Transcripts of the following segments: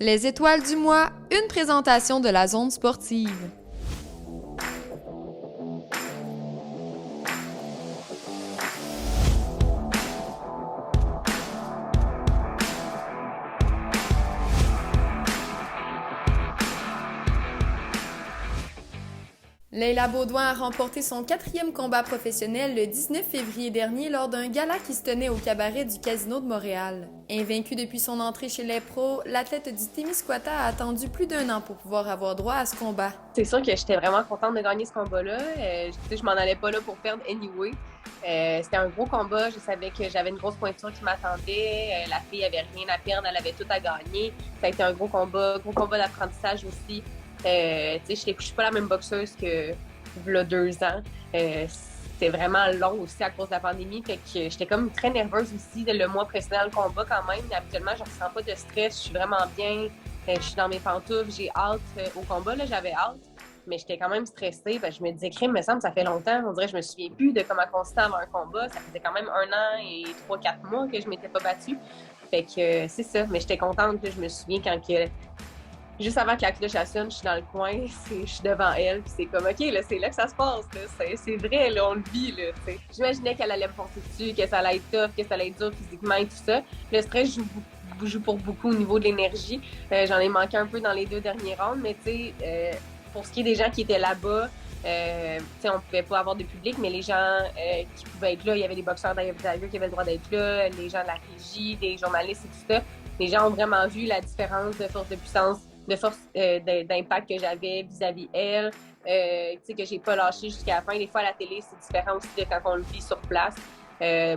Les étoiles du mois, une présentation de la zone sportive. Leila Baudouin a remporté son 4e combat professionnel le 19 février dernier lors d'un gala qui se tenait au cabaret du Casino de Montréal. Invaincue depuis son entrée chez les pros, l'athlète du Témiscouata a attendu plus d'1 an pour pouvoir avoir droit à ce combat. C'est sûr que j'étais vraiment contente de gagner ce combat-là. Je m'en allais pas là pour perdre anyway. C'était un gros combat. Je savais que j'avais une grosse pointure qui m'attendait. La fille avait rien à perdre, elle avait tout à gagner. Ça a été un gros combat d'apprentissage aussi. Je suis pas la même boxeuse que v'là 2 ans. C'était vraiment long aussi à cause de la pandémie. Fait que j'étais comme très nerveuse aussi le mois précédent le combat quand même. Habituellement, je ressens pas de stress. Je suis vraiment bien. Je suis dans mes pantoufles. J'ai hâte au combat. Là, j'avais hâte. Mais j'étais quand même stressée. Je me disais, crime, me semble, ça fait longtemps. On dirait que je me souviens plus de comment consistait avant un combat. Ça faisait quand même 1 an et 3-4 mois que je m'étais pas battue. Fait que c'est ça. Mais j'étais contente. Je me souviens quand juste avant que la cloche sonne, je suis dans le coin, je suis devant elle, puis c'est comme, OK, là, c'est là que ça se passe, là. C'est vrai, là, on le vit, là, t'sais. J'imaginais qu'elle allait me porter dessus, que ça allait être tough, que ça allait être dur physiquement et tout ça. Le stress joue pour beaucoup au niveau de l'énergie. J'en ai manqué un peu dans les 2 derniers rounds, mais tu sais, pour ce qui est des gens qui étaient là-bas, on pouvait pas avoir de public, mais les gens qui pouvaient être là, il y avait des boxeurs d'AEW qui avaient le droit d'être là, les gens de la régie, des journalistes et tout ça. Les gens ont vraiment vu la différence de force de puissance, de force d'impact que j'avais vis-à-vis elle, que j'ai pas lâché jusqu'à la fin. Des fois, à la télé, c'est différent aussi de quand on le vit sur place.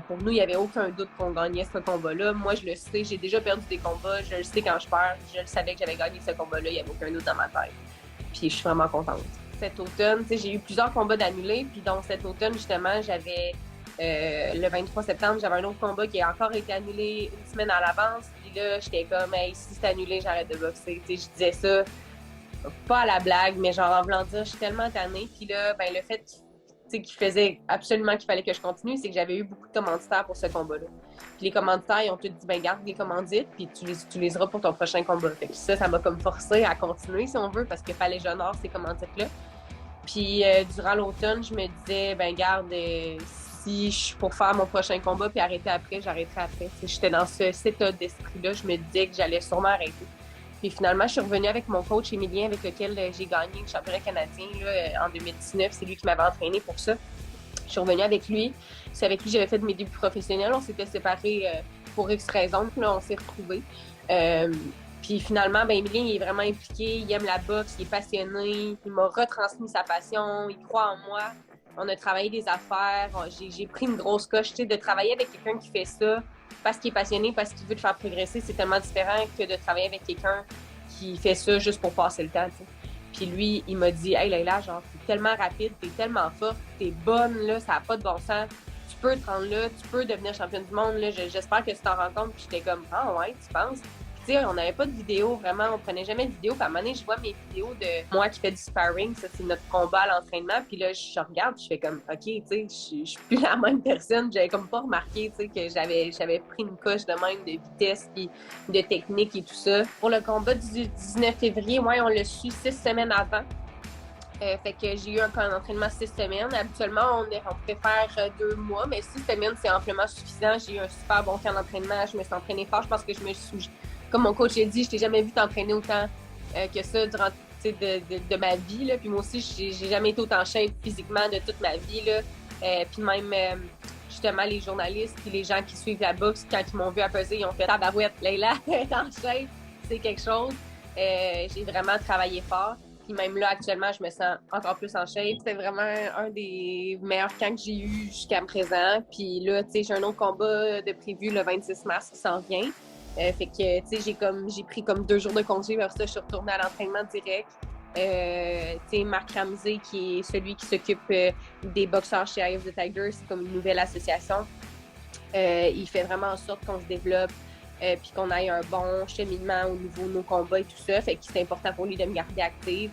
Pour nous, il n'y avait aucun doute qu'on gagnait ce combat-là. Moi, je le sais, j'ai déjà perdu des combats. Je le sais quand je perds. Je le savais que j'avais gagné ce combat-là. Il n'y avait aucun doute dans ma tête. Puis je suis vraiment contente. Cet automne, j'ai eu plusieurs combats d'annulés. Puis donc, cet automne, justement, j'avais le 23 septembre, j'avais un autre combat qui a encore été annulé 1 semaine à l'avance. Puis là, j'étais comme, hey, si c'est annulé, j'arrête de boxer. Je disais ça, pas à la blague, mais genre en voulant dire, je suis tellement tannée. Puis là, ben, le fait qu'il faisait absolument qu'il fallait que je continue, c'est que j'avais eu beaucoup de commanditaires pour ce combat-là. Puis les commanditaires, ils ont tous dit, ben garde les commandites, puis tu les utiliseras pour ton prochain combat. Fait que ça m'a comme forcé à continuer, si on veut, parce qu'il fallait que j'honore ces commandites-là. Puis durant l'automne, je me disais, ben garde, si je suis pour faire mon prochain combat puis arrêter après, j'arrêterai après. J'étais dans cet état d'esprit-là. Je me disais que j'allais sûrement arrêter. Puis finalement, je suis revenue avec mon coach Émilien, avec lequel j'ai gagné le championnat canadien là, en 2019. C'est lui qui m'avait entraîné pour ça. Je suis revenue avec lui. C'est avec lui que j'avais fait mes débuts professionnels. On s'était séparés pour X raisons. Puis là, on s'est retrouvés. Puis finalement, ben Émilien, il est vraiment impliqué. Il aime la boxe, il est passionné. Il m'a retransmis sa passion. Il croit en moi. On a travaillé des affaires. J'ai pris une grosse coche. Tu sais, de travailler avec quelqu'un qui fait ça parce qu'il est passionné, parce qu'il veut te faire progresser, c'est tellement différent que de travailler avec quelqu'un qui fait ça juste pour passer le temps. Tu sais. Puis lui, il m'a dit, hey Leila, genre, t'es tellement rapide, t'es tellement forte, t'es bonne, là, ça n'a pas de bon sens. Tu peux te rendre là, tu peux devenir championne du monde. Là. J'espère que tu t'en rends compte. Puis j'étais comme, ah ouais, tu penses? Tu sais, on n'avait pas de vidéo, vraiment, on prenait jamais de vidéo. Puis à un moment donné, je vois mes vidéos de moi qui fais du sparring, ça c'est notre combat à l'entraînement. Puis là, je regarde, puis je fais comme, OK, tu sais, je suis plus la même personne. J'avais comme pas remarqué, tu sais, que j'avais pris une coche de même de vitesse, puis de technique et tout ça. Pour le combat du 19 février, ouais, on l'a su 6 semaines avant. Fait que j'ai eu un camp d'entraînement 6 semaines. Habituellement, on peut faire 2 mois, mais 6 semaines, c'est amplement suffisant. J'ai eu un super bon camp d'entraînement. Je me suis entraînée fort. Je pense que comme mon coach a dit, je t'ai jamais vu t'entraîner autant que ça durant de ma vie. Là. Puis moi aussi, j'ai jamais été autant shape physiquement de toute ma vie. Là. Puis même, justement, les journalistes et les gens qui suivent la boxe, quand ils m'ont vu à peser, ils ont fait « Tabarouette, Leila, est en shape, c'est quelque chose. » J'ai vraiment travaillé fort. Puis même là, actuellement, je me sens encore plus en shape. C'était vraiment un des meilleurs camps que j'ai eu jusqu'à présent. Puis là, tu sais, j'ai un autre combat de prévu le 26 mars qui s'en vient. Fait que, tu sais, j'ai pris comme 2 jours de congé. Après ça, je suis retournée à l'entraînement direct. Tu sais, Marc Ramsey, qui est celui qui s'occupe des boxeurs chez Eye of the Tiger, c'est comme une nouvelle association. Il fait vraiment en sorte qu'on se développe. Puis qu'on ait un bon cheminement au niveau de nos combats et tout ça. Fait que c'est important pour lui de me garder active.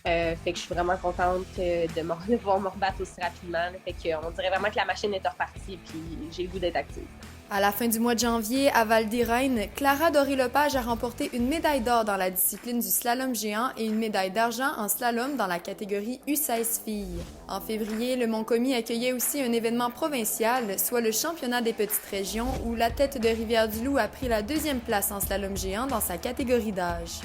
Fait que je suis vraiment contente de pouvoir me rebattre aussi rapidement. Là. Fait qu'on dirait vraiment que la machine est repartie puis j'ai le goût d'être active. À la fin du mois de janvier, à Val-d'Irène, Clara Doré-Lepage a remporté une médaille d'or dans la discipline du slalom géant et une médaille d'argent en slalom dans la catégorie U16 filles. En février, le Mont-Commis accueillait aussi un événement provincial, soit le championnat des petites régions, où l'athlète de Rivière-du-Loup a pris la 2e place en slalom géant dans sa catégorie d'âge.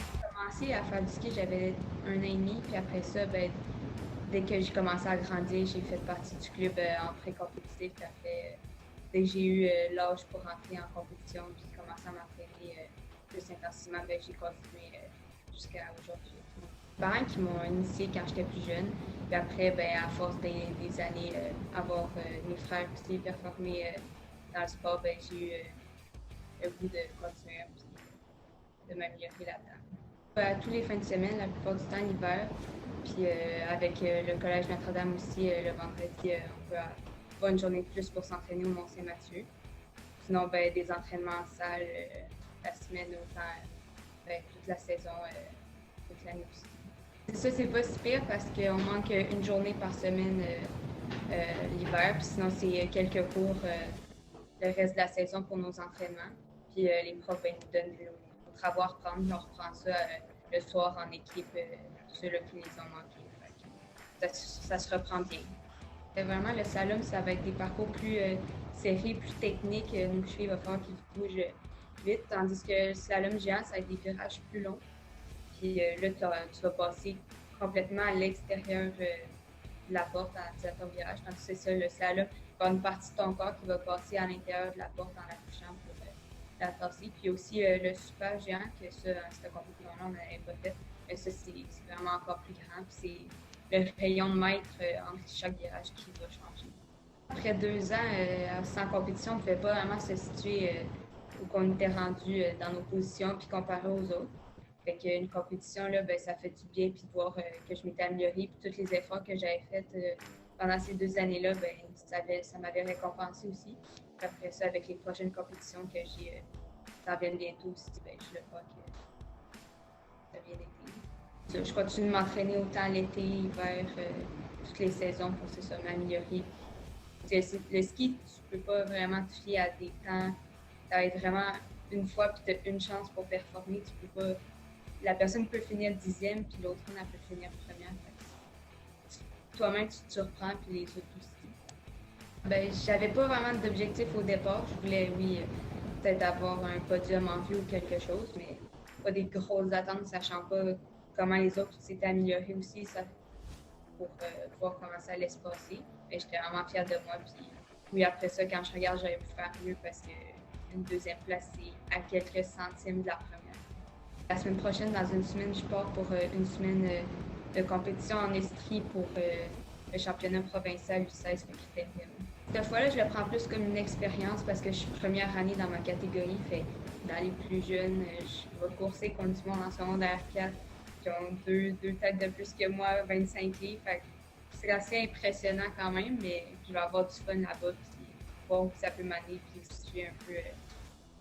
J'ai commencé à faire du ski, j'avais 1 an et demi, puis après ça, dès que j'ai commencé à grandir, j'ai fait partie du club en pré-compétitif. Après, dès que j'ai eu l'âge pour rentrer en compétition puis commencer à m'entraîner plus intensément, j'ai continué jusqu'à aujourd'hui. Mes parents qui m'ont initié quand j'étais plus jeune. Puis après, à force des années, avoir mes frères aussi performer dans le sport, j'ai eu le goût de continuer puis de m'améliorer là-dedans. Tous les fins de semaine, la plupart du temps l'hiver. Puis avec le Collège Notre-Dame aussi, le vendredi, on peut avoir une journée de plus pour s'entraîner au Mont-Saint-Mathieu. Sinon, des entraînements en salle la semaine, autant toute la saison, toute l'année aussi. Ça, c'est pas si pire parce qu'on manque une journée par semaine l'hiver. Puis sinon, c'est quelques cours le reste de la saison pour nos entraînements. Puis les profs nous donnent nos travaux à reprendre. Puis on reprend ça le soir en équipe, ceux-là qui les ont manqués. Ça se reprend bien. Vraiment, le slalom, ça va être des parcours plus serrés, plus techniques. Nos chevilles, il va falloir qu'ils bougent vite, tandis que le slalom géant, ça va être des virages plus longs. Puis là, tu vas passer complètement à l'extérieur de la porte en tirant ton virage. Tandis que c'est ça, le slalom, il y a une partie de ton corps qui va passer à l'intérieur de la porte en la touchant pour la tasser. Puis aussi le super géant, que ça, cette compétition-là, on n'avait pas fait. Mais ça, c'est vraiment encore plus grand. Puis c'est le rayon de mètre entre chaque virage qui va changer. Après 2 ans sans compétition, on ne pouvait pas vraiment se situer où on était rendu dans nos positions puis comparé aux autres. Fait qu'une compétition, là, ça fait du bien puis de voir que je m'étais améliorée puis tous les efforts que j'avais faits pendant ces 2 années-là, ça m'avait récompensé aussi. Puis après ça, avec les prochaines compétitions que j'ai, ça vienne bientôt aussi, je le vois que ça vient d'été. Je continue de m'entraîner autant l'été, l'hiver, toutes les saisons pour m'améliorer. Le ski, tu peux pas vraiment te fier à des temps. Ça va être vraiment une fois puis tu as une chance pour performer. Tu peux pas. La personne peut finir 10e puis l'autre elle peut finir première. Toi-même, tu te surprends puis les autres aussi. J'avais pas vraiment d'objectif au départ. Je voulais, oui, peut-être avoir un podium en vue ou quelque chose, mais pas des grosses attentes, sachant pas comment les autres s'étaient améliorés aussi pour voir comment ça allait se passer. J'étais vraiment fière de moi. Puis, oui, après ça, quand je regarde, j'aurais pu faire mieux parce qu'une 2e place, c'est à quelques centimes de la première. La semaine prochaine, dans une semaine, je pars pour une semaine de compétition en Estrie pour le championnat provincial U16 critérium. Cette fois-là, je le prends plus comme une expérience parce que je suis première année dans ma catégorie. Fait dans les plus jeunes, je vais courser contre du monde en secondaire 4 qui ont deux têtes de plus que moi, 25 livres. C'est assez impressionnant quand même, mais je vais avoir du fun là-bas puis voir où ça peut m'amener puis me situer un peu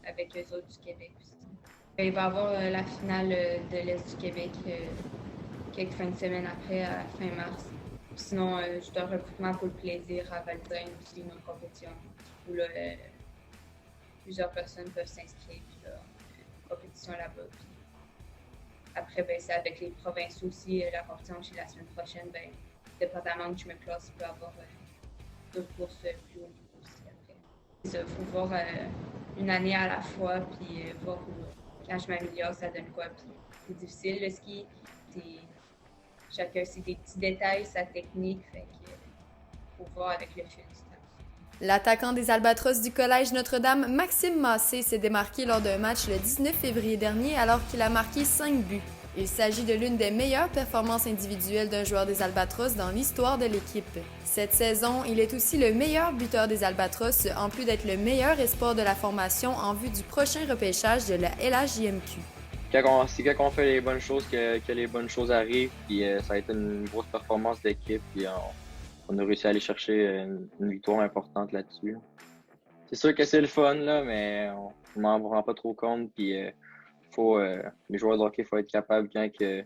avec les autres du Québec aussi. Il va y avoir la finale de l'Est du Québec quelques fins de semaine après, à fin mars. Sinon, je dois un recrutement pour le plaisir à Val-d'Irène aussi, une compétition où là, plusieurs personnes peuvent s'inscrire puis là, une compétition là-bas. Puis après, c'est avec les provinciaux aussi, la compétition chez la semaine prochaine, dépendamment où je me classe, il peut y avoir d'autres courses plus haut niveau aussi après. Il faut voir une année à la fois, puis voir où, quand je m'améliore, ça donne quoi. Puis c'est difficile le ski, chacun c'est des petits détails, sa technique, fait que faut voir avec le fil du temps. L'attaquant des Albatros du Collège Notre-Dame, Maxime Massé, s'est démarqué lors d'un match le 19 février dernier alors qu'il a marqué 5 buts. Il s'agit de l'une des meilleures performances individuelles d'un joueur des Albatros dans l'histoire de l'équipe. Cette saison, il est aussi le meilleur buteur des Albatros, en plus d'être le meilleur espoir de la formation en vue du prochain repêchage de la LHJMQ. C'est quand on fait les bonnes choses que les bonnes choses arrivent, puis ça a été une grosse performance d'équipe, puis on a réussi à aller chercher une victoire importante là-dessus. C'est sûr que c'est le fun, là, mais on m'en rend pas trop compte, puis les joueurs de hockey, il faut être capable quand que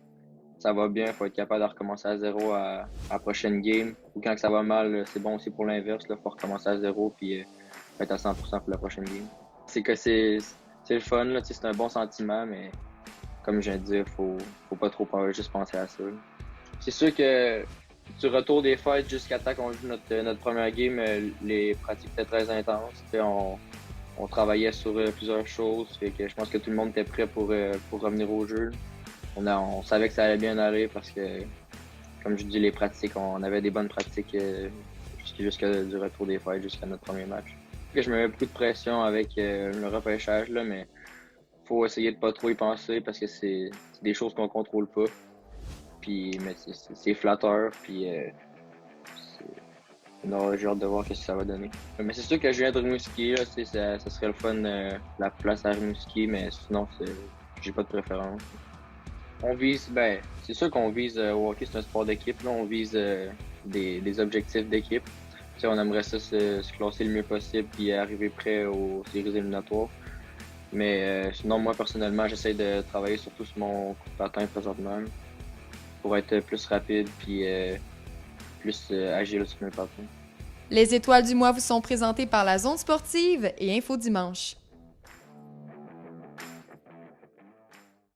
ça va bien, il faut être capable de recommencer à zéro à la prochaine game. Ou quand que ça va mal, c'est bon aussi pour l'inverse, il faut recommencer à zéro puis être à 100% pour la prochaine game. C'est que c'est le fun, là, c'est un bon sentiment, mais comme je viens de dire, faut pas trop juste penser à ça. C'est sûr que du retour des fêtes jusqu'à temps qu'on joue notre première game, les pratiques étaient très intenses. On travaillait sur plusieurs choses. Fait que je pense que tout le monde était prêt pour revenir au jeu. On savait que ça allait bien aller parce que, comme je dis, les pratiques, on avait des bonnes pratiques jusqu'à du retour des fêtes, jusqu'à notre premier match. Je me mets beaucoup de pression avec le repêchage, là, mais faut essayer de pas trop y penser parce que c'est des choses qu'on contrôle pas. Mais c'est flatteur, puis non, j'ai hâte de voir ce que ça va donner. Mais c'est sûr que je viens de Rimouski, là, ça serait le fun, la place à Rimouski, mais sinon, j'ai pas de préférence. On vise, c'est sûr qu'on vise au hockey, c'est un sport d'équipe, là, on vise des objectifs d'équipe. On aimerait ça se classer le mieux possible puis arriver prêt aux séries éliminatoires. Mais sinon, moi, personnellement, j'essaie de travailler surtout sur mon coup de patin présentement pour être plus rapide puis plus agile sur mes patins. Les étoiles du mois vous sont présentées par la Zone sportive et Info Dimanche.